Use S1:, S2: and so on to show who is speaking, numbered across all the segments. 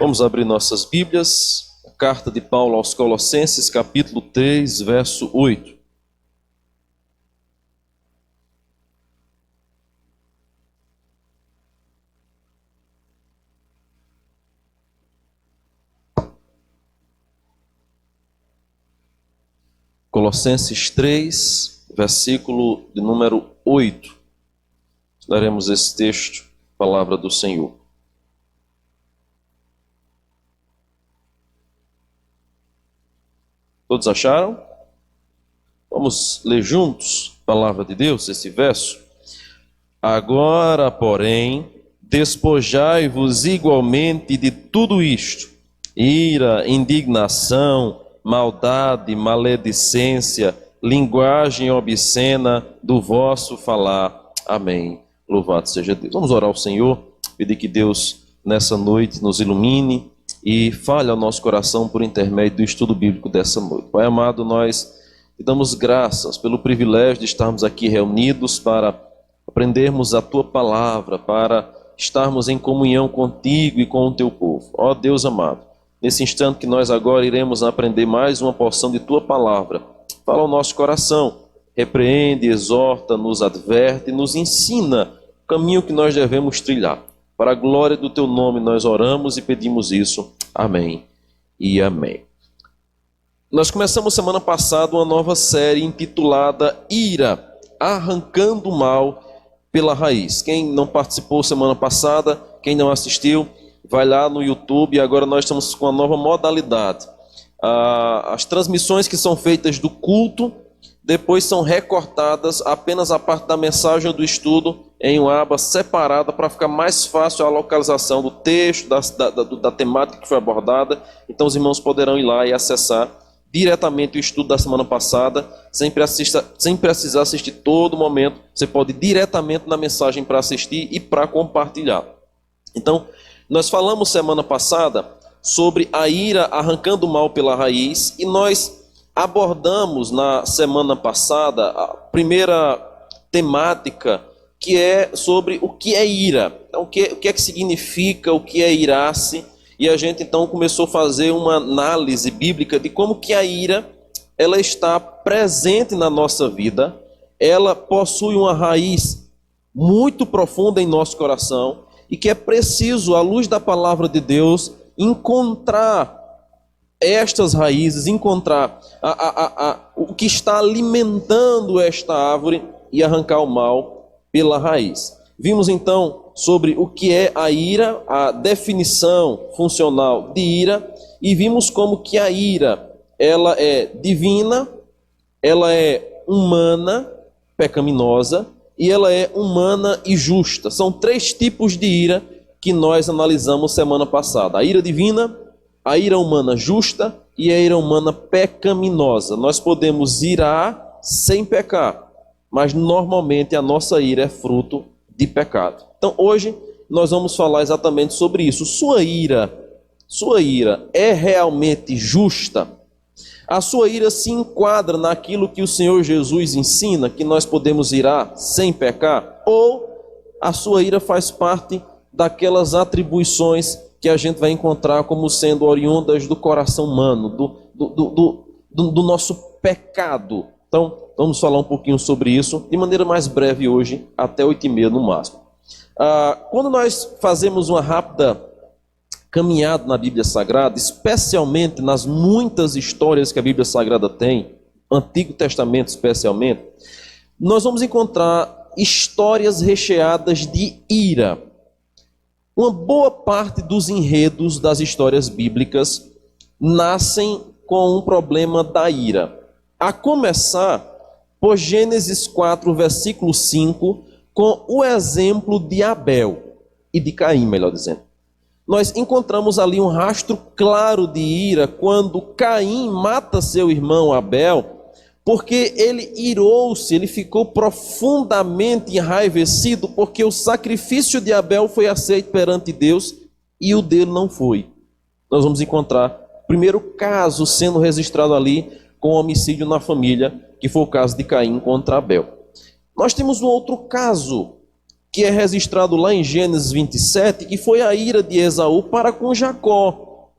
S1: Vamos abrir nossas Bíblias, a carta de Paulo aos Colossenses, capítulo 3, verso 8. Colossenses 3, versículo de número 8. Daremos esse texto, palavra do Senhor. Todos acharam? Vamos ler juntos a palavra de Deus, esse verso. Agora, porém, despojai-vos igualmente de tudo isto: ira, indignação, maldade, maledicência, linguagem obscena do vosso falar. Amém. Louvado seja Deus. Vamos orar ao Senhor, pedir que Deus nessa noite nos ilumine e fale ao nosso coração por intermédio do estudo bíblico dessa noite. Pai amado, nós te damos graças pelo privilégio de estarmos aqui reunidos para aprendermos a Tua palavra, para estarmos em comunhão contigo e com o Teu povo. Ó Deus amado, nesse instante que nós agora iremos aprender mais uma porção de Tua palavra, fala ao nosso coração, repreende, exorta, nos adverte, nos ensina o caminho que nós devemos trilhar. Para a glória do Teu nome nós oramos e pedimos isso. Amém e amém. Nós começamos semana passada uma nova série intitulada Ira, Arrancando o Mal pela Raiz. Quem não participou semana passada, quem não assistiu, vai lá no YouTube. Agora nós estamos com uma nova modalidade. As transmissões que são feitas do culto, depois são recortadas apenas a parte da mensagem ou do estudo em uma aba separada para ficar mais fácil a localização do texto, da temática que foi abordada. Então os irmãos poderão ir lá e acessar diretamente o estudo da semana passada, sem precisar assistir todo momento. Você pode ir diretamente na mensagem para assistir e para compartilhar. Então, nós falamos semana passada sobre a ira arrancando o mal pela raiz, e nós abordamos na semana passada a primeira temática, que é sobre o que é ira. Então, o que é que significa, o que é irar-se, e a gente então começou a fazer uma análise bíblica de como que a ira, ela está presente na nossa vida, ela possui uma raiz muito profunda em nosso coração, e que é preciso, à luz da palavra de Deus, encontrar estas raízes, encontrar o que está alimentando esta árvore e arrancar o mal pela raiz. Vimos então sobre o que é a ira, a definição funcional de ira, e vimos como que a ira, ela é divina, ela é humana, pecaminosa, e ela é humana e justa. São três tipos de ira que nós analisamos semana passada: a ira divina, a ira humana justa e a ira humana pecaminosa. Nós podemos irar sem pecar, mas normalmente a nossa ira é fruto de pecado. Então hoje nós vamos falar exatamente sobre isso. Sua ira é realmente justa? A sua ira se enquadra naquilo que o Senhor Jesus ensina, que nós podemos irar sem pecar? Ou a sua ira faz parte daquelas atribuições que a gente vai encontrar como sendo oriundas do coração humano, do nosso pecado? Então, vamos falar um pouquinho sobre isso, de maneira mais breve hoje, até 8h30 no máximo. Quando nós fazemos uma rápida caminhada na Bíblia Sagrada, especialmente nas muitas histórias que a Bíblia Sagrada tem, Antigo Testamento especialmente, nós vamos encontrar histórias recheadas de ira. Uma boa parte dos enredos das histórias bíblicas nascem com um problema da ira. A começar por Gênesis 4, versículo 5, com o exemplo de Abel e de Caim, melhor dizendo. Nós encontramos ali um rastro claro de ira quando Caim mata seu irmão Abel, porque ele irou-se, ele ficou profundamente enraivecido, porque o sacrifício de Abel foi aceito perante Deus e o dele não foi. Nós vamos encontrar o primeiro caso sendo registrado ali com homicídio na família, que foi o caso de Caim contra Abel. Nós temos um outro caso que é registrado lá em Gênesis 27, que foi a ira de Esaú para com Jacó.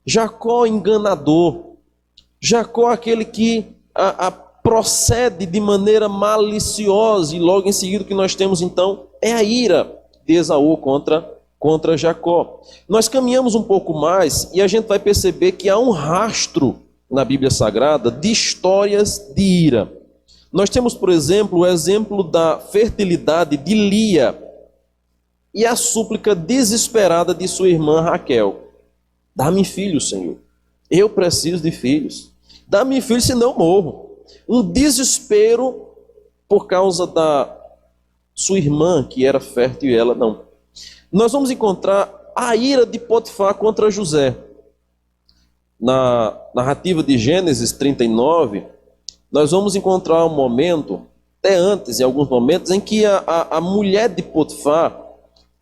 S1: Jacó enganador. Jacó aquele que procede de maneira maliciosa, e logo em seguida o que nós temos então é a ira de Esaú contra Jacó. Nós caminhamos um pouco mais e a gente vai perceber que há um rastro na Bíblia Sagrada de histórias de ira. Nós temos, por exemplo, o exemplo da fertilidade de Lia e a súplica desesperada de sua irmã Raquel. Dá-me filhos, Senhor. Eu preciso de filhos. Dá-me filhos, senão eu morro. Um desespero por causa da sua irmã, que era fértil, e ela não. Nós vamos encontrar a ira de Potifar contra José. Na narrativa de Gênesis 39, nós vamos encontrar um momento, até antes, em alguns momentos, em que a mulher de Potifar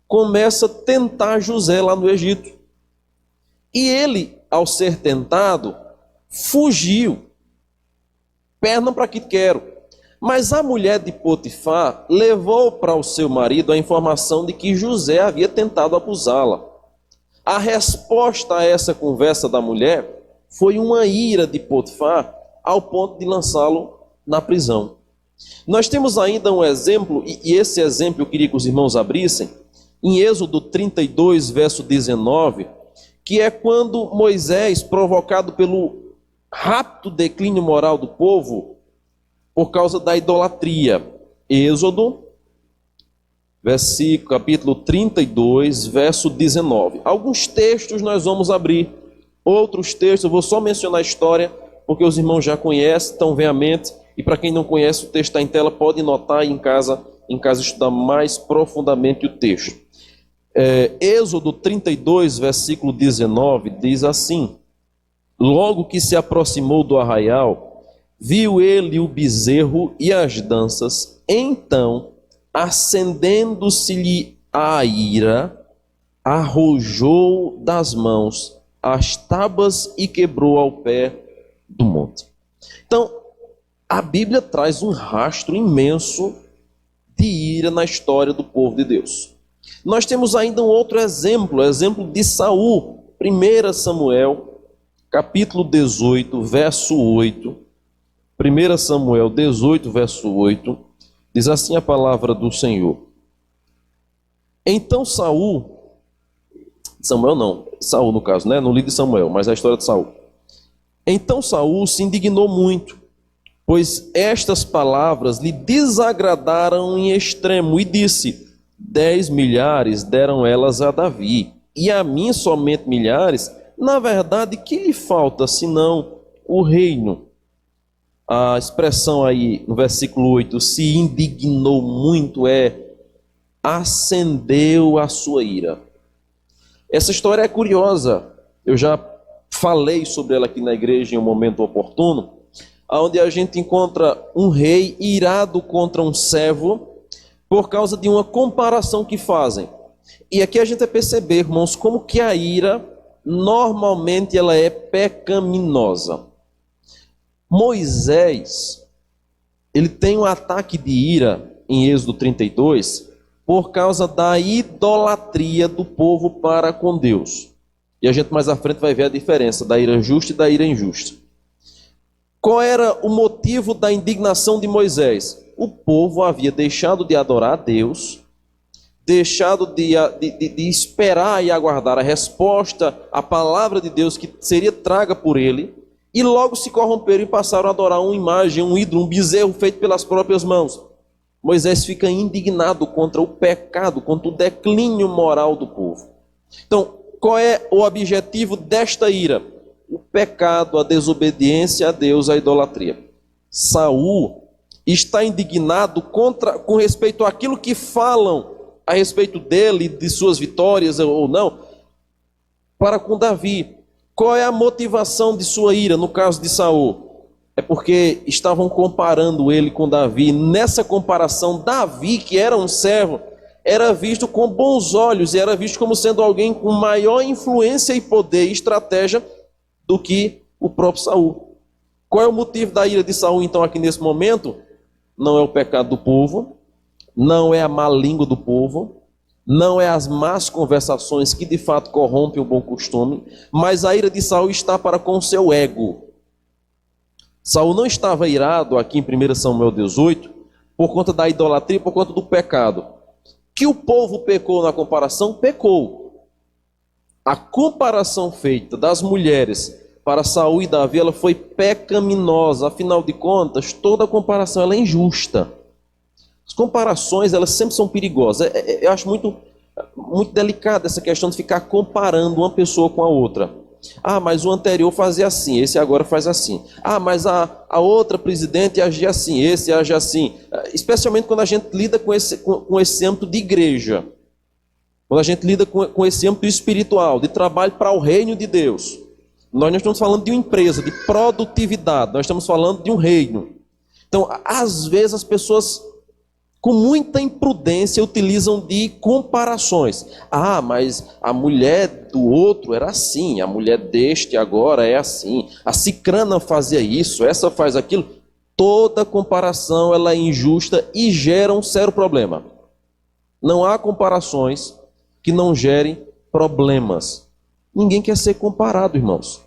S1: começa a tentar José lá no Egito. E ele, ao ser tentado, fugiu. Perna para que quero. Mas a mulher de Potifar levou para o seu marido a informação de que José havia tentado abusá-la. A resposta a essa conversa da mulher foi uma ira de Potifar ao ponto de lançá-lo na prisão. Nós temos ainda um exemplo, e esse exemplo eu queria que os irmãos abrissem, em Êxodo 32, verso 19, que é quando Moisés, provocado pelo rápido declínio moral do povo, por causa da idolatria. Êxodo, capítulo 32, verso 19. Alguns textos nós vamos abrir, outros textos eu vou só mencionar a história, porque os irmãos já conhecem, estão veemente, e para quem não conhece, o texto está em tela, pode notar e em casa estudar mais profundamente o texto. Êxodo 32, versículo 19, diz assim: logo que se aproximou do arraial, viu ele o bezerro e as danças, então, acendendo-se-lhe a ira, arrojou das mãos as tábuas e quebrou ao pé do monte. Então, a Bíblia traz um rastro imenso de ira na história do povo de Deus. Nós temos ainda um outro exemplo, o exemplo de Saul, 1 Samuel, capítulo 18, verso 8. 1 Samuel 18, verso 8, diz assim a palavra do Senhor. Então Saul no caso, né? No livro de Samuel, mas é a história de Saul. Então Saul se indignou muito, pois estas palavras lhe desagradaram em extremo, e disse: 10 milhares deram elas a Davi, e a mim somente milhares. Na verdade, que lhe falta, senão o reino? A expressão aí no versículo 8, se indignou muito, acendeu a sua ira. Essa história é curiosa, eu já falei sobre ela aqui na igreja em um momento oportuno, onde a gente encontra um rei irado contra um servo por causa de uma comparação que fazem. E aqui a gente vai perceber, irmãos, como que a ira, normalmente ela é pecaminosa. Moisés, ele tem um ataque de ira em Êxodo 32 por causa da idolatria do povo para com Deus. E a gente mais à frente vai ver a diferença da ira justa e da ira injusta. Qual era o motivo da indignação de Moisés? O povo havia deixado de adorar a Deus, deixado de esperar e aguardar a resposta, a palavra de Deus que seria traga por ele, e logo se corromperam e passaram a adorar uma imagem, um ídolo, um bezerro feito pelas próprias mãos. Moisés fica indignado contra o pecado, contra o declínio moral do povo. Então, qual é o objetivo desta ira? O pecado, a desobediência a Deus, a idolatria. Saul está indignado com respeito àquilo que falam a respeito dele, de suas vitórias ou não, para com Davi. Qual é a motivação de sua ira no caso de Saul? É porque estavam comparando ele com Davi. Nessa comparação, Davi, que era um servo, era visto com bons olhos e era visto como sendo alguém com maior influência e poder e estratégia do que o próprio Saul. Qual é o motivo da ira de Saul, então, aqui nesse momento? Não é o pecado do povo, não é a má língua do povo, não é as más conversações que de fato corrompem o bom costume, mas a ira de Saul está para com o seu ego. Saul não estava irado aqui em 1 Samuel 18 por conta da idolatria, por conta do pecado. Que o povo pecou na comparação? Pecou. A comparação feita das mulheres para Saul e Davi, ela foi pecaminosa. Afinal de contas, toda comparação ela é injusta. As comparações, elas sempre são perigosas. Eu acho muito delicada essa questão de ficar comparando uma pessoa com a outra. Ah, mas o anterior fazia assim, esse agora faz assim. Ah, mas a outra presidente agia assim, esse age assim. Especialmente quando a gente lida com esse âmbito de igreja. Quando a gente lida com esse âmbito espiritual, de trabalho para o reino de Deus. Nós não estamos falando de uma empresa, de produtividade. Nós estamos falando de um reino. Então, às vezes as pessoas, com muita imprudência, utilizam de comparações. Ah, mas a mulher do outro era assim, a mulher deste agora é assim, a cicrana fazia isso, essa faz aquilo. Toda comparação ela é injusta e gera um sério problema. Não há comparações que não gerem problemas. Ninguém quer ser comparado, irmãos.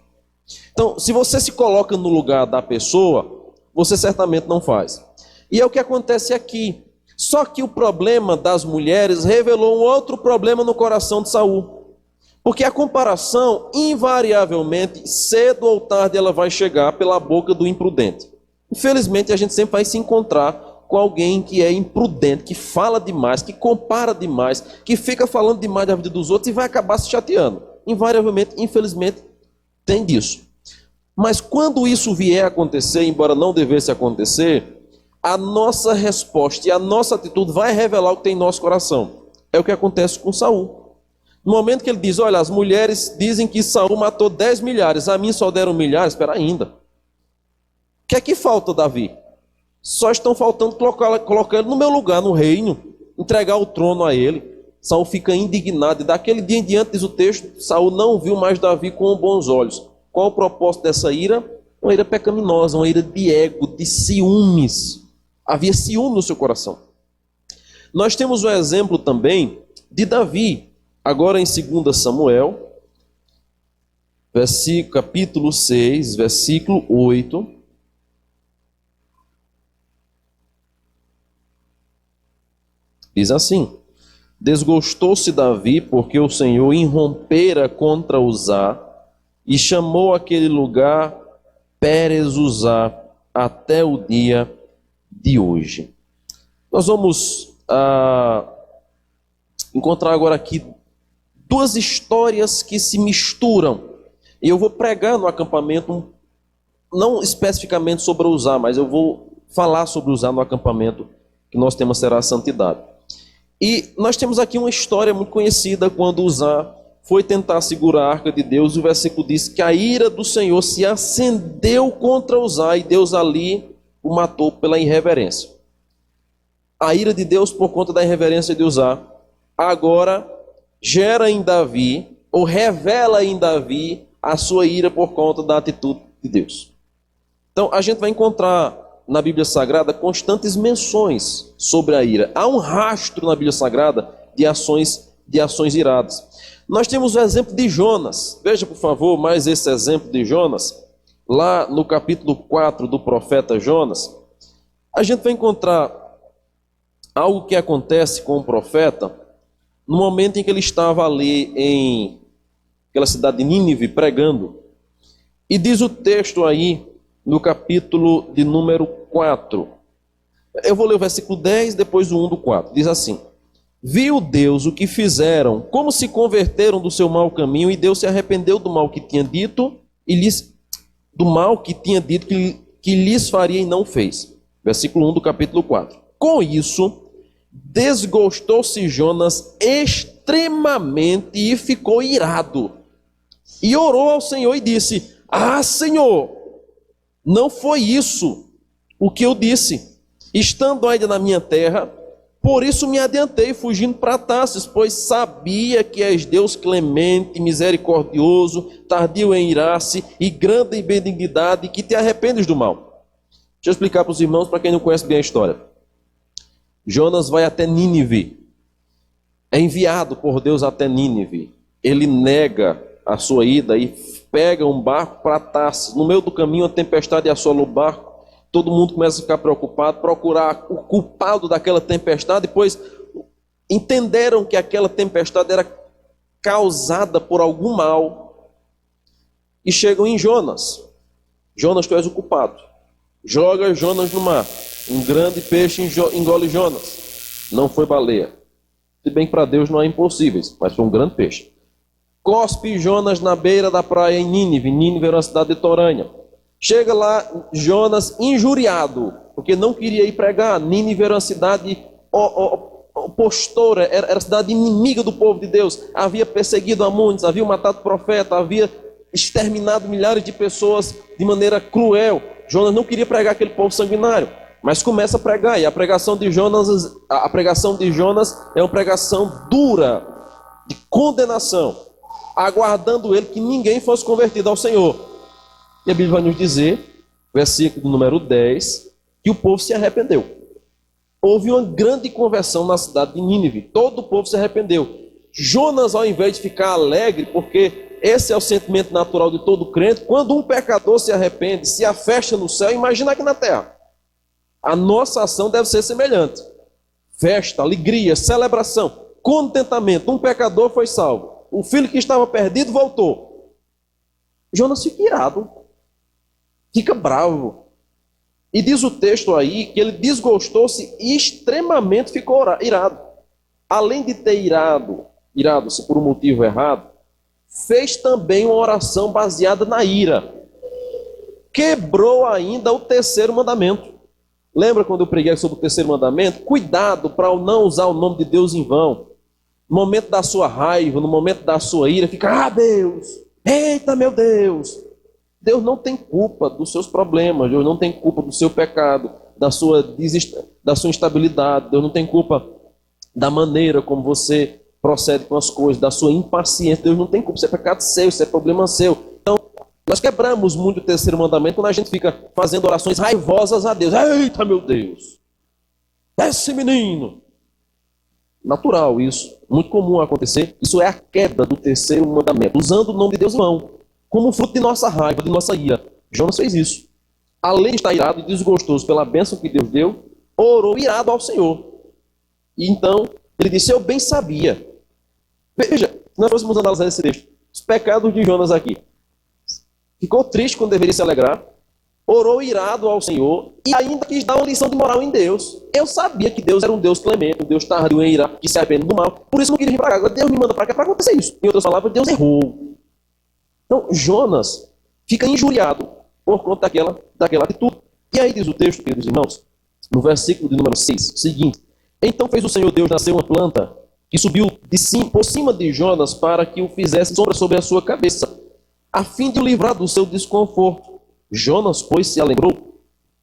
S1: Então, se você se coloca no lugar da pessoa, você certamente não faz. E é o que acontece aqui. Só que o problema das mulheres revelou um outro problema no coração de Saul. Porque a comparação, invariavelmente, cedo ou tarde, ela vai chegar pela boca do imprudente. Infelizmente, a gente sempre vai se encontrar com alguém que é imprudente, que fala demais, que compara demais, que fica falando demais da vida dos outros e vai acabar se chateando. Invariavelmente, infelizmente, tem disso. Mas quando isso vier a acontecer, embora não devesse acontecer, a nossa resposta e a nossa atitude vai revelar o que tem em nosso coração. É o que acontece com Saul. No momento que ele diz, olha, as mulheres dizem que Saul matou 10 milhares, a mim só deram milhares, espera ainda. O que é que falta, Davi? Só estão faltando colocar ele no meu lugar, no reino, entregar o trono a ele. Saul fica indignado, e daquele dia em diante, diz o texto, Saul não viu mais Davi com bons olhos. Qual o propósito dessa ira? Uma ira pecaminosa, uma ira de ego, de ciúmes. Havia ciúme no seu coração. Nós temos o exemplo também de Davi, agora em 2 Samuel, capítulo 6, versículo 8. Diz assim: desgostou-se Davi porque o Senhor irrompera contra Uzá e chamou aquele lugar Pérez Uzá até o dia de hoje. Nós vamos encontrar agora aqui duas histórias que se misturam. E eu vou pregar no acampamento, não especificamente sobre Uzá, mas eu vou falar sobre Uzá no acampamento, que nosso tema será a santidade. E nós temos aqui uma história muito conhecida, quando Uzá foi tentar segurar a arca de Deus, e o versículo diz que a ira do Senhor se acendeu contra Uzá, e Deus ali o matou pela irreverência. A ira de Deus por conta da irreverência de Uzá, agora gera em Davi, ou revela em Davi, a sua ira por conta da atitude de Deus. Então a gente vai encontrar na Bíblia Sagrada constantes menções sobre a ira. Há um rastro na Bíblia Sagrada de ações iradas. Nós temos o exemplo de Jonas. Veja, por favor, mais esse exemplo de Jonas. Lá no capítulo 4 do profeta Jonas, a gente vai encontrar algo que acontece com o profeta no momento em que ele estava ali em aquela cidade de Nínive pregando. E diz o texto aí, no capítulo de número 4. Eu vou ler o versículo 10, depois o 1 do 4. Diz assim: viu Deus o que fizeram, como se converteram do seu mau caminho, e Deus se arrependeu do mal que tinha dito, que lhes faria e não fez. Versículo 1 do capítulo 4. Com isso, desgostou-se Jonas extremamente e ficou irado. E orou ao Senhor e disse: ah, Senhor, não foi isso o que eu disse, estando ainda na minha terra. Por isso me adiantei, fugindo para Tarsis, pois sabia que és Deus clemente, misericordioso, tardio em irar-se e grande em benignidade, e que te arrependes do mal. Deixa eu explicar para os irmãos, para quem não conhece bem a história. Jonas vai até Nínive, é enviado por Deus até Nínive. Ele nega a sua ida e pega um barco para Tarsis. No meio do caminho, a tempestade assola o barco. Todo mundo começa a ficar preocupado, procurar o culpado daquela tempestade, pois entenderam que aquela tempestade era causada por algum mal. E chegam em Jonas. Jonas, tu és o culpado. Joga Jonas no mar. Um grande peixe engole Jonas. Não foi baleia. Se bem que para Deus não há impossíveis, mas foi um grande peixe. Cospe Jonas na beira da praia em Nínive. Nínive era uma cidade litorânea. Chega lá Jonas injuriado, porque não queria ir pregar. Nínive era uma cidade opostora, era a cidade inimiga do povo de Deus. Havia perseguido a muitos, havia matado profeta, havia exterminado milhares de pessoas de maneira cruel. Jonas não queria pregar aquele povo sanguinário, mas começa a pregar. E a pregação de Jonas é uma pregação dura, de condenação, aguardando ele que ninguém fosse convertido ao Senhor. E a Bíblia vai nos dizer, versículo número 10, que o povo se arrependeu. Houve uma grande conversão na cidade de Nínive. Todo o povo se arrependeu. Jonas, ao invés de ficar alegre, porque esse é o sentimento natural de todo crente, quando um pecador se arrepende, se afasta no céu, imagina aqui na terra. A nossa ação deve ser semelhante. Festa, alegria, celebração, contentamento. Um pecador foi salvo. O filho que estava perdido voltou. Jonas fica irado. Fica bravo. E diz o texto aí que ele desgostou-se e extremamente ficou irado. Além de ter irado-se por um motivo errado, fez também uma oração baseada na ira. Quebrou ainda o terceiro mandamento. Lembra quando eu preguei sobre o terceiro mandamento? Cuidado para não usar o nome de Deus em vão. No momento da sua raiva, no momento da sua ira, fica, ah Deus, eita meu Deus. Deus não tem culpa dos seus problemas, Deus não tem culpa do seu pecado, da sua instabilidade, Deus não tem culpa da maneira como você procede com as coisas, da sua impaciência, Deus não tem culpa, isso é pecado seu, isso é problema seu. Então, nós quebramos muito o terceiro mandamento quando a gente fica fazendo orações raivosas a Deus. Eita meu Deus, esse menino. Natural isso, muito comum acontecer, isso é a queda do terceiro mandamento, usando o nome de Deus em vão, como fruto de nossa raiva, de nossa ira. Jonas fez isso. Além de estar irado e desgostoso pela bênção que Deus deu, orou irado ao Senhor. E então, ele disse, eu bem sabia. Veja, se nós fôssemos analisar esse texto, os pecados de Jonas aqui. Ficou triste quando deveria se alegrar, orou irado ao Senhor e ainda quis dar uma lição de moral em Deus. Eu sabia que Deus era um Deus clemente, um Deus tardio em ira, que se arrepende do mal. Por isso não queria vir para cá. Agora Deus me manda para cá para acontecer isso. Em outras palavras, Deus errou. Então, Jonas fica injuriado por conta daquela atitude. E aí diz o texto, queridos irmãos, no versículo de número 6, o seguinte: então fez o Senhor Deus nascer uma planta que subiu por cima de Jonas para que o fizesse sombra sobre a sua cabeça, a fim de o livrar do seu desconforto. Jonas, pois, se alegrou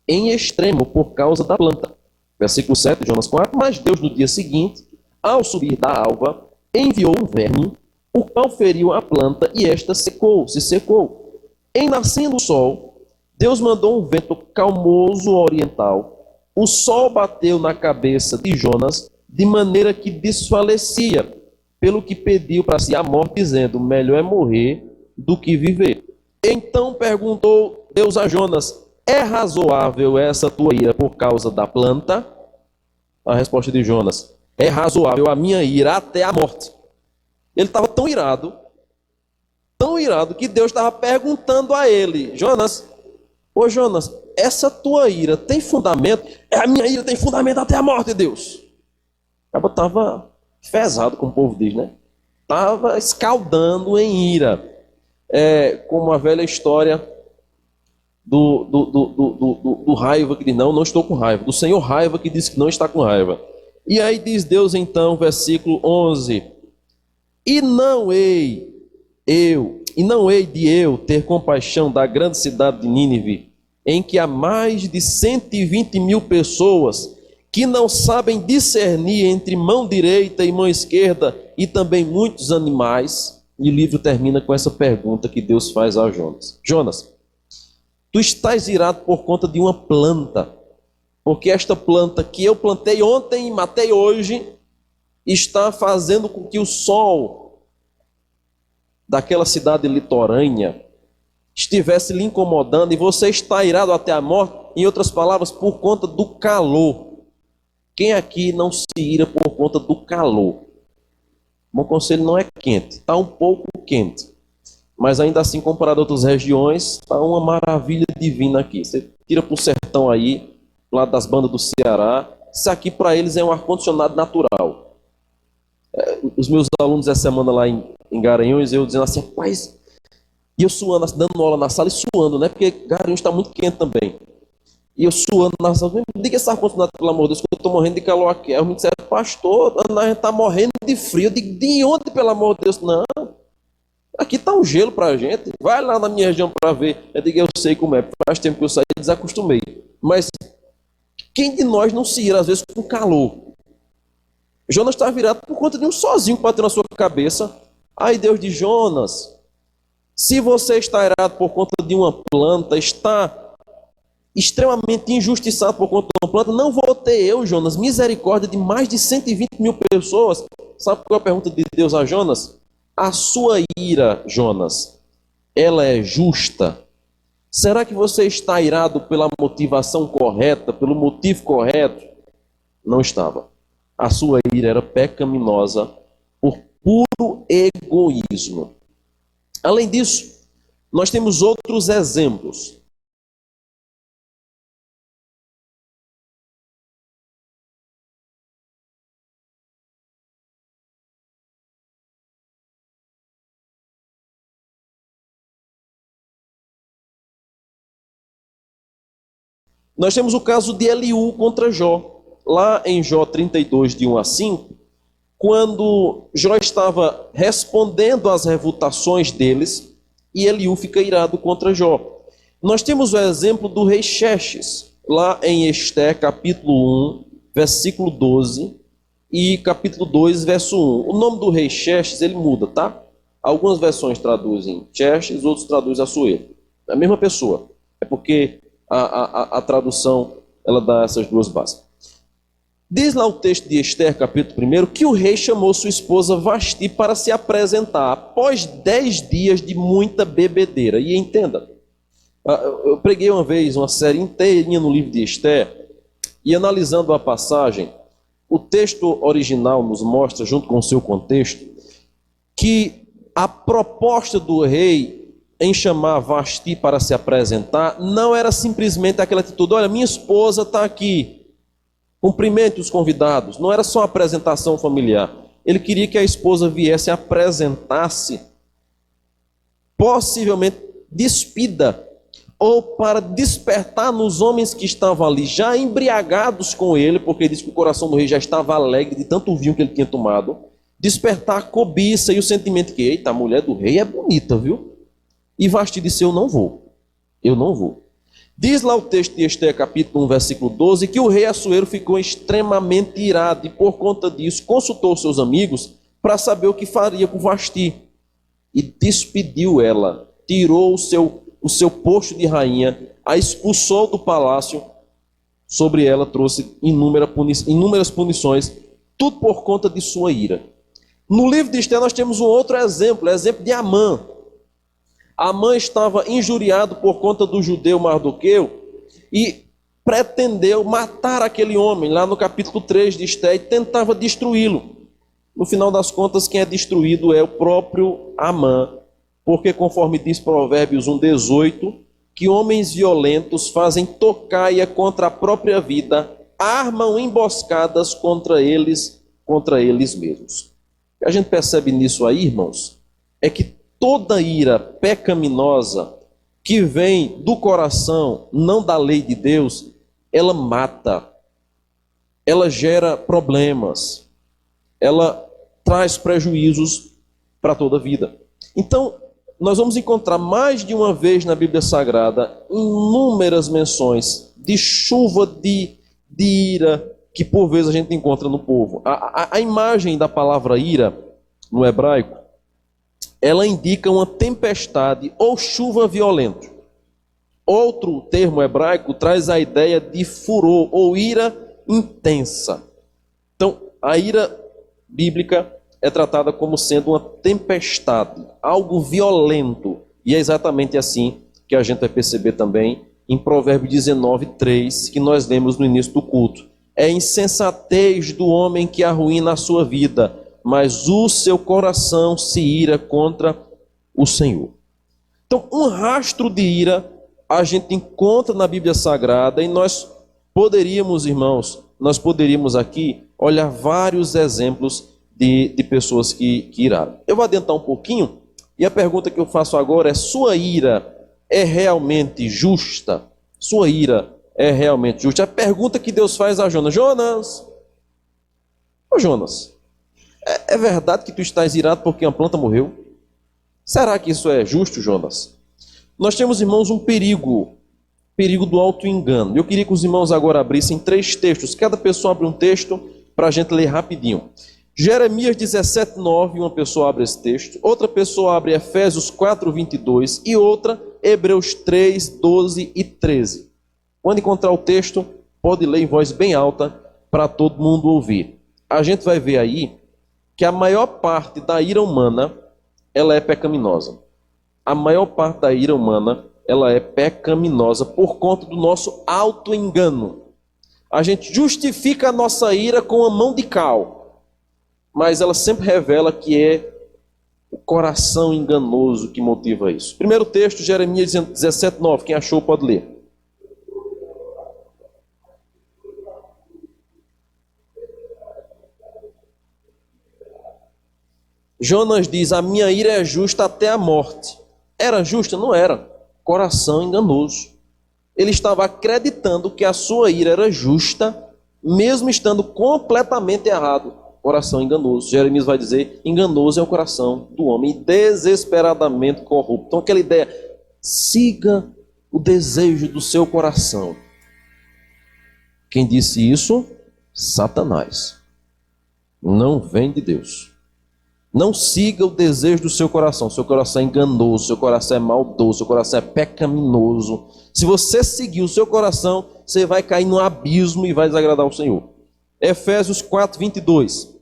S1: em extremo por causa da planta. Versículo 7, Jonas 4, mas Deus no dia seguinte, ao subir da alva, enviou um verme, o qual feriu a planta e esta se secou. Em nascendo o sol, Deus mandou um vento calmoso oriental. O sol bateu na cabeça de Jonas, de maneira que desfalecia, pelo que pediu para si a morte, dizendo, melhor é morrer do que viver. Então perguntou Deus a Jonas, é razoável essa tua ira por causa da planta? A resposta de Jonas, é razoável a minha ira até a morte. Ele estava tão irado, que Deus estava perguntando a ele, Jonas, ô Jonas, essa tua ira tem fundamento? A minha ira tem fundamento até a morte, Deus. O estava pesado, como o povo diz, né? Estava escaldando em ira. É como a velha história do raiva que diz, não estou com raiva. Do Senhor raiva que diz que não está com raiva. E aí diz Deus então, versículo 11, E não hei de eu ter compaixão da grande cidade de Nínive, em que há mais de 120 mil pessoas que não sabem discernir entre mão direita e mão esquerda, e também muitos animais. E o livro termina com essa pergunta que Deus faz a Jonas. Jonas, tu estás irado por conta de uma planta. porque esta planta que eu plantei ontem e matei hoje está fazendo com que o sol daquela cidade litorânea estivesse lhe incomodando e você está irado até a morte, em outras palavras, por conta do calor. Quem aqui não se ira por conta do calor? Bom Conselho não é quente, está um pouco quente, mas ainda assim, comparado a outras regiões, está uma maravilha divina aqui. Você tira para o sertão aí, lá das bandas do Ceará, isso aqui para eles é um ar-condicionado natural. Os meus alunos essa semana lá em Garanhuns, eu dizendo assim, rapaz, e eu suando, dando aula na sala e suando, né? Porque Garanhuns está muito quente também. E eu suando na sala, diga esse ar-condicionado, pelo amor de Deus, que eu estou morrendo de calor aqui. Aí eu me disseram, pastor, a gente está morrendo de frio. Eu digo, de onde, pelo amor de Deus? Não, aqui está um gelo para a gente. Vai lá na minha região para ver. Eu digo, eu sei como é, faz tempo que eu saí e desacostumei. Mas quem de nós não se ira, às vezes, com calor? Jonas está virado por conta de um sozinho que bateu na sua cabeça. Aí Deus diz, Jonas, se você está irado por conta de uma planta, está extremamente injustiçado por conta de uma planta, não vou ter eu, Jonas, misericórdia de mais de 120 mil pessoas. Sabe qual é a pergunta de Deus a Jonas? A sua ira, Jonas, ela é justa? Será que você está irado pela motivação correta, pelo motivo correto? Não estava. A sua ira era pecaminosa por puro egoísmo. Além disso, nós temos outros exemplos. Nós temos o caso de Eliú contra Jó. Lá em Jó 32, de 1 a 5, quando Jó estava respondendo às refutações deles, e Eliú fica irado contra Jó. Nós temos o exemplo do rei Xerxes, lá em Ester, capítulo 1, versículo 12, e capítulo 2, verso 1. O nome do rei Xerxes, ele muda, tá? Algumas versões traduzem Xerxes, outros traduzem Assuero. É a mesma pessoa. É porque a tradução, ela dá essas duas bases. Diz lá o texto de Ester, capítulo 1, que o rei chamou sua esposa Vasti para se apresentar, após 10 dias de muita bebedeira. E entenda, eu preguei uma vez uma série inteirinha no livro de Ester, e analisando a passagem, o texto original nos mostra, junto com o seu contexto, que a proposta do rei em chamar Vasti para se apresentar não era simplesmente aquela atitude, olha, minha esposa está aqui, cumprimente os convidados. Não era só uma apresentação familiar. Ele queria que a esposa viesse e apresentasse, possivelmente despida, ou para despertar nos homens que estavam ali, já embriagados com ele, porque diz que o coração do rei já estava alegre de tanto vinho que ele tinha tomado, despertar a cobiça e o sentimento que, eita, a mulher do rei é bonita, viu? E Vasti disse, eu não vou. Diz lá o texto de Ester, capítulo 1, versículo 12, que o rei Assuero ficou extremamente irado e por conta disso consultou seus amigos para saber o que faria com Vasti. E despediu ela, tirou o seu posto de rainha, a expulsou do palácio, sobre ela trouxe inúmeras punições, tudo por conta de sua ira. No livro de Ester nós temos um outro exemplo, o exemplo de Amã. Amã estava injuriado por conta do judeu Mardoqueu e pretendeu matar aquele homem, lá no capítulo 3 de Ester, e tentava destruí-lo. No final das contas, quem é destruído é o próprio Amã, porque conforme diz Provérbios 1,18, que homens violentos fazem tocaia contra a própria vida, armam emboscadas contra eles mesmos. O que a gente percebe nisso aí, irmãos, é que toda ira pecaminosa que vem do coração, não da lei de Deus, ela mata, ela gera problemas, ela traz prejuízos para toda a vida. Então, nós vamos encontrar mais de uma vez na Bíblia Sagrada inúmeras menções de chuva de ira que por vezes a gente encontra no povo. A imagem da palavra ira no hebraico, ela indica uma tempestade ou chuva violenta. Outro termo hebraico traz a ideia de furor ou ira intensa. Então, a ira bíblica é tratada como sendo uma tempestade, algo violento. E é exatamente assim que a gente vai perceber também em Provérbios 19:3, que nós lemos no início do culto. É insensatez do homem que arruína a sua vida, mas o seu coração se ira contra o Senhor. Então, um rastro de ira a gente encontra na Bíblia Sagrada e nós poderíamos, irmãos, aqui olhar vários exemplos de pessoas que iraram. Eu vou adiantar um pouquinho e a pergunta que eu faço agora é: sua ira é realmente justa? Sua ira é realmente justa? A pergunta que Deus faz a Jonas: Jonas, é verdade que tu estás irado porque uma planta morreu? Será que isso é justo, Jonas? Nós temos, irmãos, um perigo do auto-engano. Eu queria que os irmãos agora abrissem 3 textos. Cada pessoa abre um texto para a gente ler rapidinho. Jeremias 17:9, uma pessoa abre esse texto. Outra pessoa abre Efésios 4:22 e outra Hebreus 3:12 e 13. Quando encontrar o texto, pode ler em voz bem alta para todo mundo ouvir. A gente vai ver aí que a maior parte da ira humana, ela é pecaminosa. A maior parte da ira humana, ela é pecaminosa por conta do nosso auto-engano. A gente justifica a nossa ira com a mão de cal, mas ela sempre revela que é o coração enganoso que motiva isso. Primeiro texto, Jeremias 17:9. Quem achou pode ler. Jonas diz: a minha ira é justa até a morte. Era justa? Não era. Coração enganoso. Ele estava acreditando que a sua ira era justa, mesmo estando completamente errado. Coração enganoso. Jeremias vai dizer: enganoso é o coração do homem, desesperadamente corrupto. Então aquela ideia: siga o desejo do seu coração. Quem disse isso? Satanás. Não vem de Deus. Não siga o desejo do seu coração. Seu coração é enganoso, seu coração é maldoso, seu coração é pecaminoso. Se você seguir o seu coração, você vai cair no abismo e vai desagradar o Senhor. Efésios 4:22.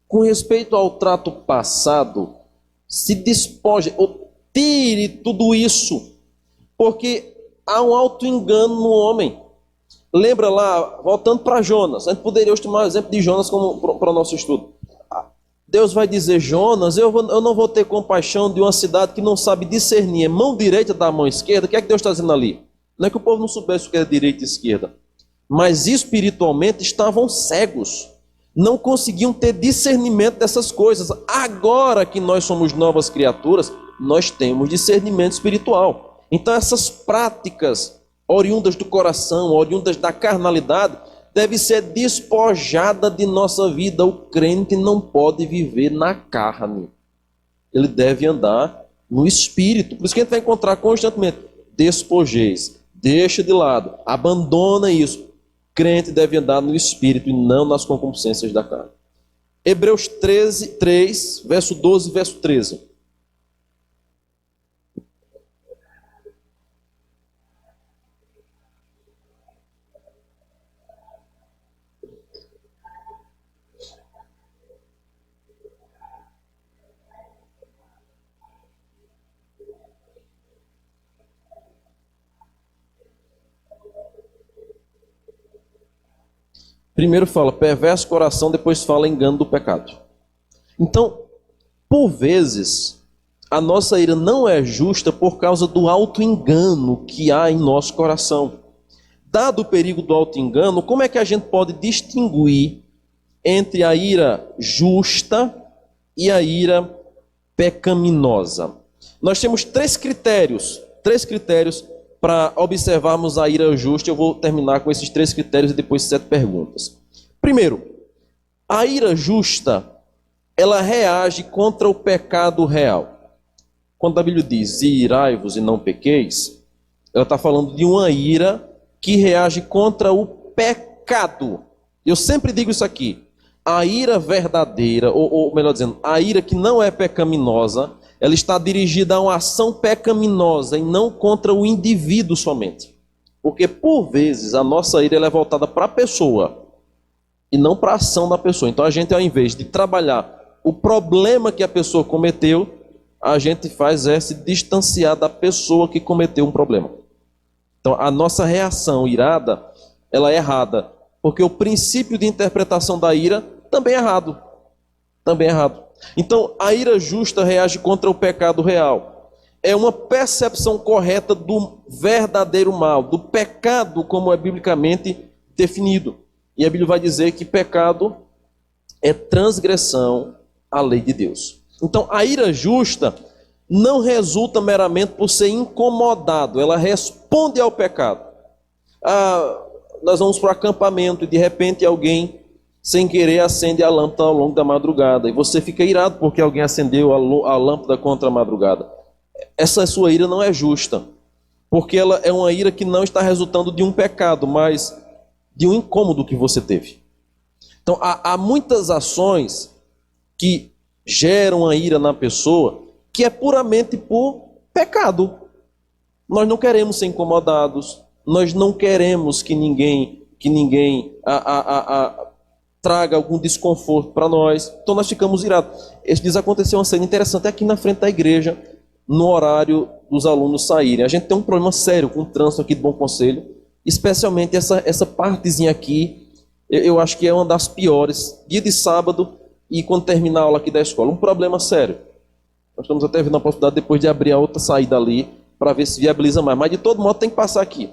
S1: Com respeito ao trato passado, se despoje, ou tire tudo isso, porque há um auto-engano no homem. Lembra lá, voltando para Jonas, a gente poderia hoje tomar o exemplo de Jonas para o nosso estudo. Deus vai dizer: Jonas, eu não vou ter compaixão de uma cidade que não sabe discernir mão direita da mão esquerda. O que é que Deus está dizendo ali? Não é que o povo não soubesse o que era direita e esquerda, mas espiritualmente estavam cegos. Não conseguiam ter discernimento dessas coisas. Agora que nós somos novas criaturas, nós temos discernimento espiritual. Então essas práticas oriundas do coração, oriundas da carnalidade, devem ser despojadas de nossa vida. O crente não pode viver na carne. Ele deve andar no espírito. Por isso que a gente vai encontrar constantemente: despojeis, deixa de lado, abandona isso. Crente deve andar no espírito e não nas concupiscências da carne. Hebreus 3, verso 12 e verso 13. Primeiro fala perverso coração, depois fala engano do pecado. Então, por vezes, a nossa ira não é justa por causa do auto-engano que há em nosso coração. Dado o perigo do auto-engano, como é que a gente pode distinguir entre a ira justa e a ira pecaminosa? Nós temos 3 critérios para observarmos a ira justa. Eu vou terminar com esses 3 critérios e depois 7 perguntas. Primeiro, a ira justa, ela reage contra o pecado real. Quando a Bíblia diz: irai-vos e não pequeis, ela está falando de uma ira que reage contra o pecado pecado. Eu sempre digo isso aqui. A ira verdadeira, ou melhor dizendo, a ira que não é pecaminosa, ela está dirigida a uma ação pecaminosa e não contra o indivíduo somente. Porque, por vezes, a nossa ira ela é voltada para a pessoa e não para a ação da pessoa. Então, a gente, ao invés de trabalhar o problema que a pessoa cometeu, a gente faz se distanciar da pessoa que cometeu um problema. Então, a nossa reação irada, ela é errada. Porque o princípio de interpretação da ira também é errado. Também é errado. Então, a ira justa reage contra o pecado real. É uma percepção correta do verdadeiro mal, do pecado como é biblicamente definido. E a Bíblia vai dizer que pecado é transgressão à lei de Deus. Então, a ira justa não resulta meramente por ser incomodado, ela responde ao pecado. Nós vamos para o acampamento e de repente alguém, sem querer, acende a lâmpada ao longo da madrugada. E você fica irado porque alguém acendeu a lâmpada contra a madrugada. Essa sua ira não é justa, porque ela é uma ira que não está resultando de um pecado, mas de um incômodo que você teve. Então, há muitas ações que geram a ira na pessoa que é puramente por pecado. Nós não queremos ser incomodados, nós não queremos que ninguém traga algum desconforto para nós, então nós ficamos irados. Esses dias aconteceu uma cena interessante aqui na frente da igreja, no horário dos alunos saírem. A gente tem um problema sério com o trânsito aqui do Bom Conselho, especialmente essa partezinha aqui, eu acho que é uma das piores, dia de sábado e quando terminar a aula aqui da escola, um problema sério. Nós estamos até vendo a possibilidade depois de abrir a outra saída ali, para ver se viabiliza mais, mas de todo modo tem que passar aqui.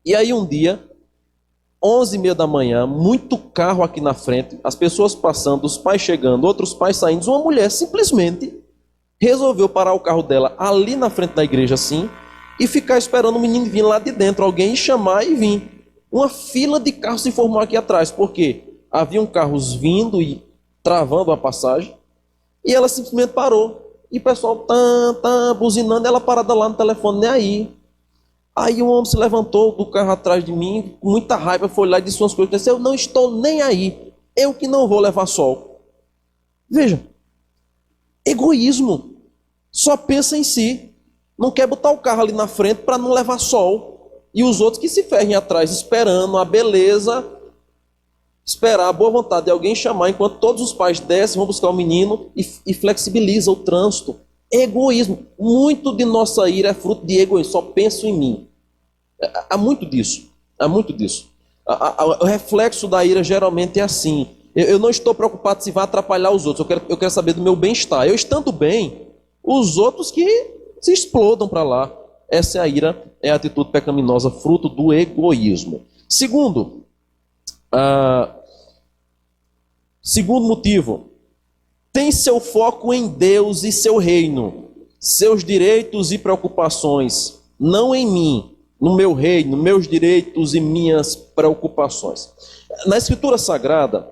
S1: E aí um dia, 11h30 da manhã, muito carro aqui na frente, as pessoas passando, os pais chegando, outros pais saindo, uma mulher simplesmente resolveu parar o carro dela ali na frente da igreja assim, e ficar esperando o menino vir lá de dentro, alguém chamar e vir. Uma fila de carros se formou aqui atrás, porque haviam carros vindo e travando a passagem, e ela simplesmente parou. E o pessoal buzinando, ela parada lá no telefone, nem aí. Aí um homem se levantou do carro atrás de mim, com muita raiva, foi lá e disse umas coisas, disse, eu não estou nem aí, eu que não vou levar sol. Veja, egoísmo, só pensa em si, não quer botar o carro ali na frente para não levar sol, e os outros que se ferrem atrás, esperando a beleza, esperar a boa vontade de alguém chamar, enquanto todos os pais descem, vão buscar o menino e flexibiliza o trânsito. Egoísmo, muito de nossa ira é fruto de egoísmo, só penso em mim. Há muito disso, há muito disso. O reflexo da ira geralmente é assim. Eu não estou preocupado se vai atrapalhar os outros, eu quero saber do meu bem-estar. Eu estando bem, os outros que se explodam para lá. Essa é a ira, é a atitude pecaminosa, fruto do egoísmo. Segundo motivo, tem seu foco em Deus e seu reino, seus direitos e preocupações, não em mim, no meu reino, meus direitos e minhas preocupações. Na Escritura Sagrada,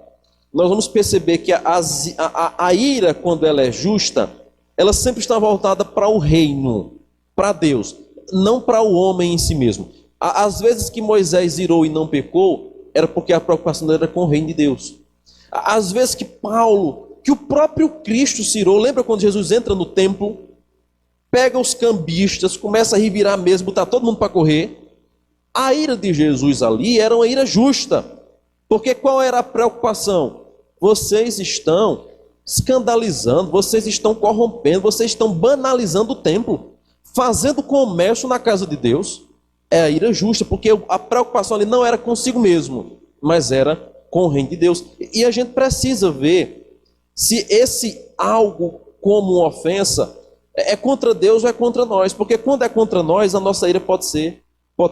S1: nós vamos perceber que a ira, quando ela é justa, ela sempre está voltada para o reino, para Deus, não para o homem em si mesmo. Às vezes que Moisés irou e não pecou, era porque a preocupação dele era com o reino de Deus. Às vezes que o próprio Cristo se irou, lembra quando Jesus entra no templo, pega os cambistas, começa a revirar a mesa, botar todo mundo para correr. A ira de Jesus ali era uma ira justa, porque qual era a preocupação? Vocês estão escandalizando, vocês estão corrompendo, vocês estão banalizando o templo, fazendo comércio na casa de Deus. É a ira justa, porque a preocupação ali não era consigo mesmo, mas era com o reino de Deus. E a gente precisa ver se esse algo como uma ofensa é contra Deus ou é contra nós, porque quando é contra nós, a nossa ira pode ser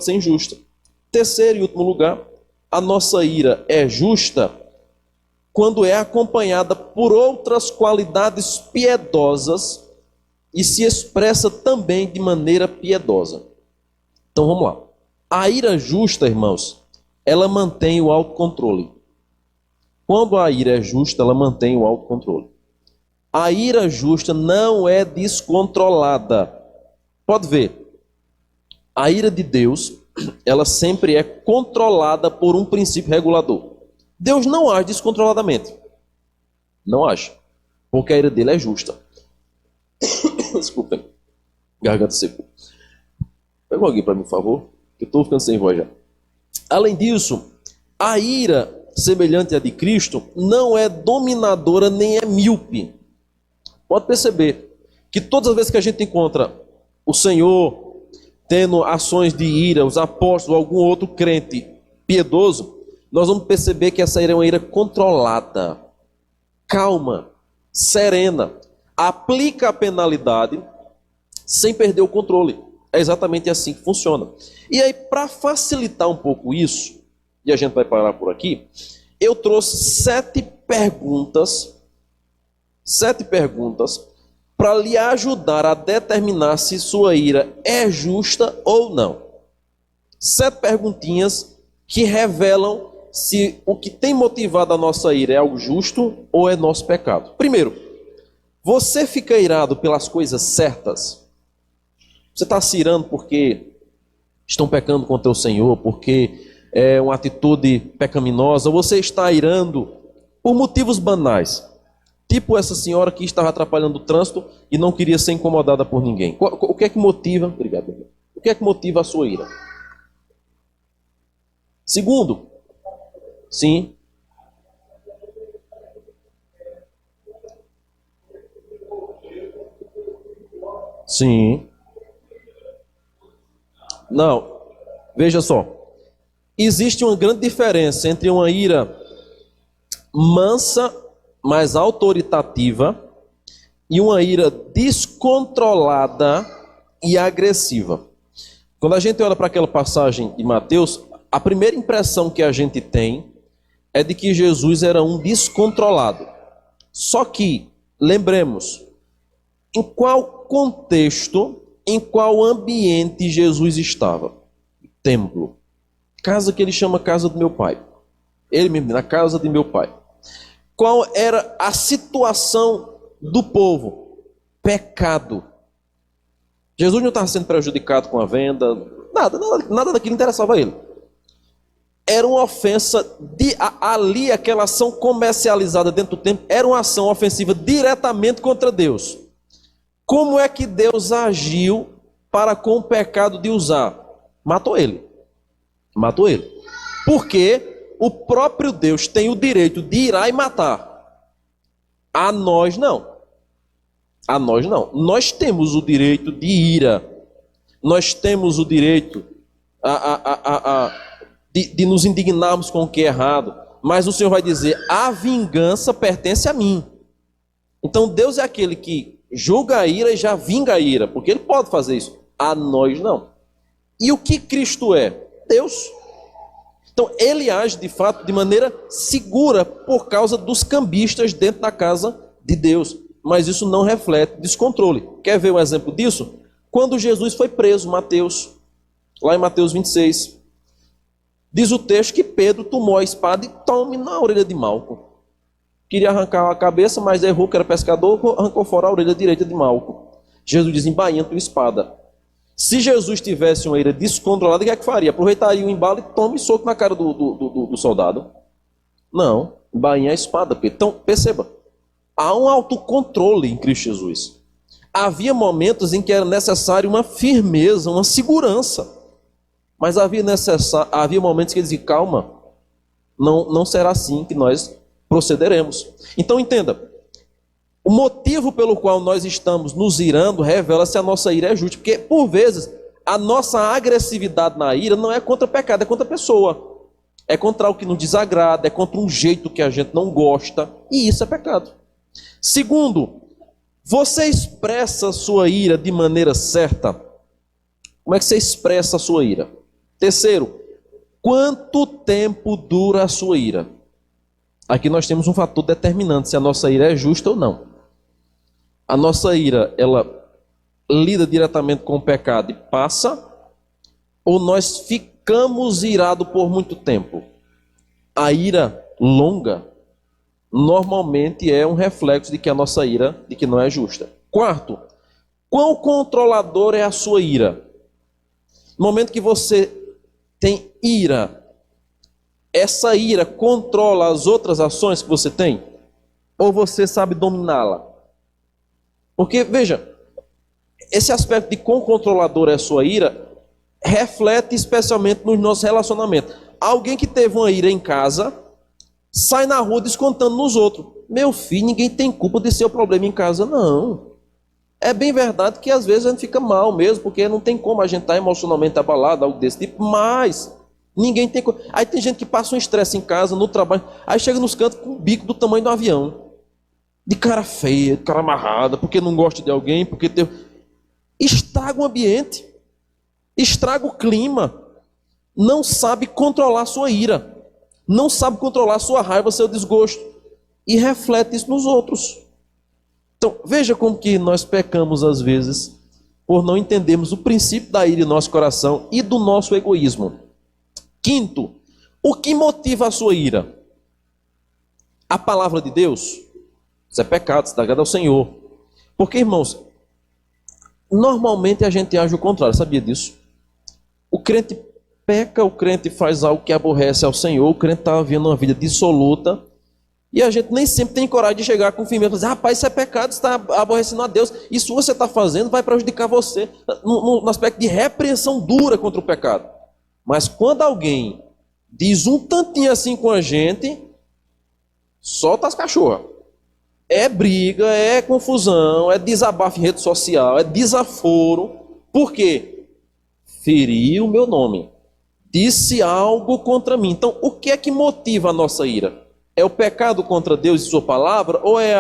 S1: injusta. Terceiro e último lugar, a nossa ira é justa quando é acompanhada por outras qualidades piedosas e se expressa também de maneira piedosa. Então vamos lá. A ira justa, irmãos, ela mantém o autocontrole. Quando a ira é justa, ela mantém o autocontrole. A ira justa não é descontrolada. Pode ver. A ira de Deus, ela sempre é controlada por um princípio regulador. Deus não age descontroladamente. Não age. Porque a ira dele é justa. Desculpem. Garganta seca. Pega alguém para mim, por favor. Que eu estou ficando sem voz já. Além disso, a ira, semelhante à de Cristo, não é dominadora nem é míope. Pode perceber que todas as vezes que a gente encontra o Senhor tendo ações de ira, os apóstolos, algum outro crente piedoso, nós vamos perceber que essa ira é uma ira controlada, calma, serena, aplica a penalidade sem perder o controle. É exatamente assim que funciona. E aí, para facilitar um pouco isso, e a gente vai parar por aqui, eu trouxe 7 perguntas para lhe ajudar a determinar se sua ira é justa ou não. 7 perguntinhas que revelam se o que tem motivado a nossa ira é algo justo ou é nosso pecado. Primeiro, você fica irado pelas coisas certas? Você está se irando porque estão pecando contra o Senhor, porque é uma atitude pecaminosa, ou você está irando por motivos banais? Tipo essa senhora que estava atrapalhando o trânsito e não queria ser incomodada por ninguém. O que é que motiva? Obrigado. O que é que motiva a sua ira? Segundo, sim. Sim. Não. Veja só. Existe uma grande diferença entre uma ira mansa, mais autoritativa, e uma ira descontrolada e agressiva. Quando a gente olha para aquela passagem de Mateus, a primeira impressão que a gente tem é de que Jesus era um descontrolado. Só que, lembremos, em qual contexto, em qual ambiente Jesus estava? Templo. Casa que ele chama casa do meu pai. Ele mesmo, na casa de meu pai. Qual era a situação do povo? Pecado. Jesus não estava sendo prejudicado com a venda, nada daquilo interessava a ele. Era uma ofensa, ali aquela ação comercializada dentro do templo, era uma ação ofensiva diretamente contra Deus. Como é que Deus agiu para com o pecado de usar? Matou ele. Matou ele. Porque o próprio Deus tem o direito de irar e matar. A nós não. A nós não. Nós temos o direito de ira. Nós temos o direito de nos indignarmos com o que é errado. Mas o Senhor vai dizer, a vingança pertence a mim. Então Deus é aquele que julga a ira e já vinga a ira. Porque Ele pode fazer isso. A nós não. E o que Cristo é? Deus. Então, ele age, de fato, de maneira segura por causa dos cambistas dentro da casa de Deus. Mas isso não reflete descontrole. Quer ver um exemplo disso? Quando Jesus foi preso, Mateus, lá em Mateus 26, diz o texto que Pedro tomou a espada e tome na orelha de Malco. Queria arrancar a cabeça, mas errou, que era pescador, arrancou fora a orelha direita de Malco. Jesus diz, embainha tua espada. Se Jesus tivesse uma ira descontrolada, o que é que faria? Aproveitaria o embalo e tome soco na cara do soldado? Não, embainha a espada. Então, perceba, há um autocontrole em Cristo Jesus. Havia momentos em que era necessário uma firmeza, uma segurança. Mas havia momentos que ele dizia, calma, não será assim que nós procederemos. Então entenda, o motivo pelo qual nós estamos nos irando revela se a nossa ira é justa. Porque, por vezes, a nossa agressividade na ira não é contra o pecado, é contra a pessoa. É contra o que nos desagrada, é contra um jeito que a gente não gosta. E isso é pecado. Segundo, você expressa a sua ira de maneira certa? Como é que você expressa a sua ira? Terceiro, quanto tempo dura a sua ira? Aqui nós temos um fator determinante se a nossa ira é justa ou não. A nossa ira, ela lida diretamente com o pecado e passa, ou nós ficamos irados por muito tempo? A ira longa normalmente é um reflexo de que a nossa ira, de que não é justa. Quarto, quão controlador é a sua ira? No momento que você tem ira, essa ira controla as outras ações que você tem? Ou você sabe dominá-la? Porque, veja, esse aspecto de quão controlador é a sua ira reflete especialmente nos nossos relacionamentos. Alguém que teve uma ira em casa, sai na rua descontando nos outros. Meu filho, ninguém tem culpa de ser o problema em casa, não. É bem verdade que às vezes a gente fica mal mesmo, porque não tem como a gente estar emocionalmente abalado, algo desse tipo, mas ninguém tem culpa. Aí tem gente que passa um estresse em casa, no trabalho, aí chega nos cantos com o bico do tamanho do avião. De cara feia, de cara amarrada, porque não gosta de alguém, porque tem... Estraga o ambiente, estraga o clima, não sabe controlar sua ira, não sabe controlar sua raiva, seu desgosto, e reflete isso nos outros. Então, veja como que nós pecamos às vezes, por não entendermos o princípio da ira em nosso coração e do nosso egoísmo. Quinto, o que motiva a sua ira? A palavra de Deus? Isso é pecado, isso dá agrada ao Senhor. Porque, irmãos, normalmente a gente age o contrário, sabia disso? O crente peca, o crente faz algo que aborrece ao Senhor, o crente está vivendo uma vida dissoluta, e a gente nem sempre tem coragem de chegar com firmeza e dizer, rapaz, isso é pecado, isso está aborrecendo a Deus, isso você está fazendo vai prejudicar você, no aspecto de repreensão dura contra o pecado. Mas quando alguém diz um tantinho assim com a gente, solta as cachorras. É briga, é confusão, é desabafo em rede social, é desaforo. Por quê? Feriu o meu nome. Disse algo contra mim. Então, o que é que motiva a nossa ira? É o pecado contra Deus e sua palavra? Ou é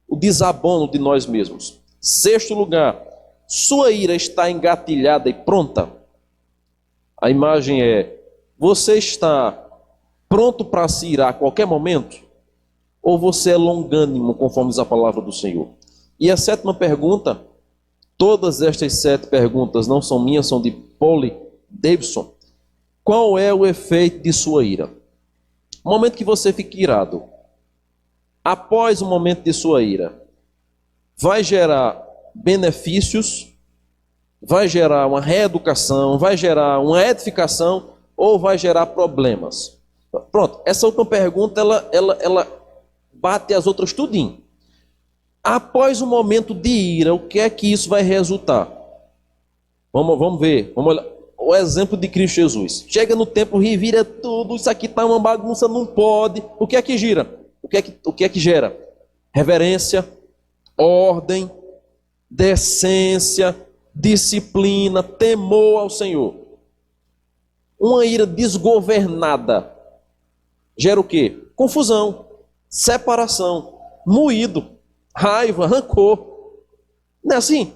S1: o desabono de nós mesmos? Sexto lugar, sua ira está engatilhada e pronta? A imagem é, você está pronto para se irar a qualquer momento? Ou você é longânimo, conforme diz a palavra do Senhor? E a sétima pergunta, todas estas 7 perguntas não são minhas, são de Paul Davidson. Qual é o efeito de sua ira? O momento que você fica irado, após o momento de sua ira, vai gerar benefícios, vai gerar uma reeducação, vai gerar uma edificação ou vai gerar problemas? Pronto, essa última pergunta, ela bate as outras tudinho. Após o momento de ira, o que é que isso vai resultar? Vamos ver, vamos olhar. O exemplo de Cristo Jesus. Chega no templo, revira tudo, isso aqui está uma bagunça, não pode. O que é que gira? O que é que gera? Reverência, ordem, decência, disciplina, temor ao Senhor. Uma ira desgovernada gera o quê? Confusão, separação, moído, raiva, rancor. Não é assim?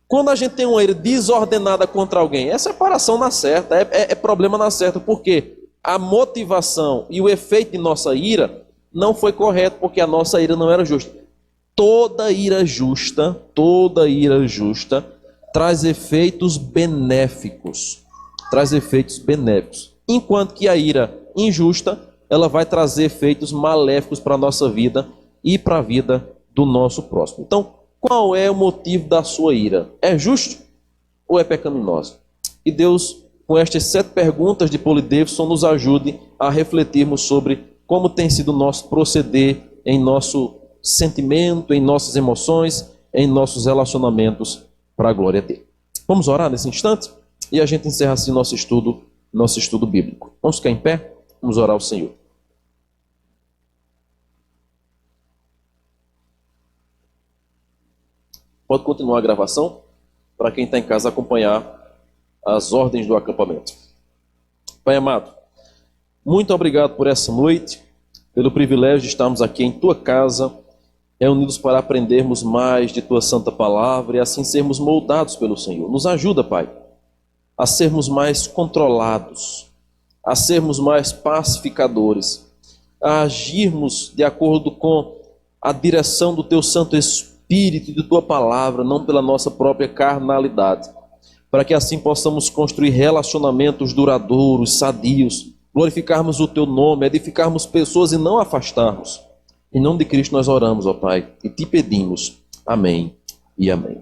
S1: Quando a gente tem uma ira desordenada contra alguém, é separação na certa, é problema na certa, porque a motivação e o efeito de nossa ira não foi correto, porque a nossa ira não era justa. Toda ira justa traz efeitos benéficos, enquanto que a ira injusta, ela vai trazer efeitos maléficos para a nossa vida e para a vida do nosso próximo. Então, qual é o motivo da sua ira? É justo ou é pecaminosa? E Deus, com estas 7 perguntas de Paul Davidson, nos ajude a refletirmos sobre como tem sido o nosso proceder em nosso sentimento, em nossas emoções, em nossos relacionamentos, para a glória dele. Vamos orar nesse instante e a gente encerra assim nosso estudo bíblico. Vamos ficar em pé? Vamos orar ao Senhor. Pode continuar a gravação, para quem está em casa acompanhar as ordens do acampamento. Pai amado, muito obrigado por essa noite, pelo privilégio de estarmos aqui em Tua casa, reunidos para aprendermos mais de Tua santa palavra e assim sermos moldados pelo Senhor. Nos ajuda, Pai, a sermos mais controlados, a sermos mais pacificadores, a agirmos de acordo com a direção do Teu Santo Espírito e de Tua palavra, não pela nossa própria carnalidade, para que assim possamos construir relacionamentos duradouros, sadios, glorificarmos o Teu nome, edificarmos pessoas e não afastarmos. Em nome de Cristo nós oramos, ó Pai, e Te pedimos. Amém e amém.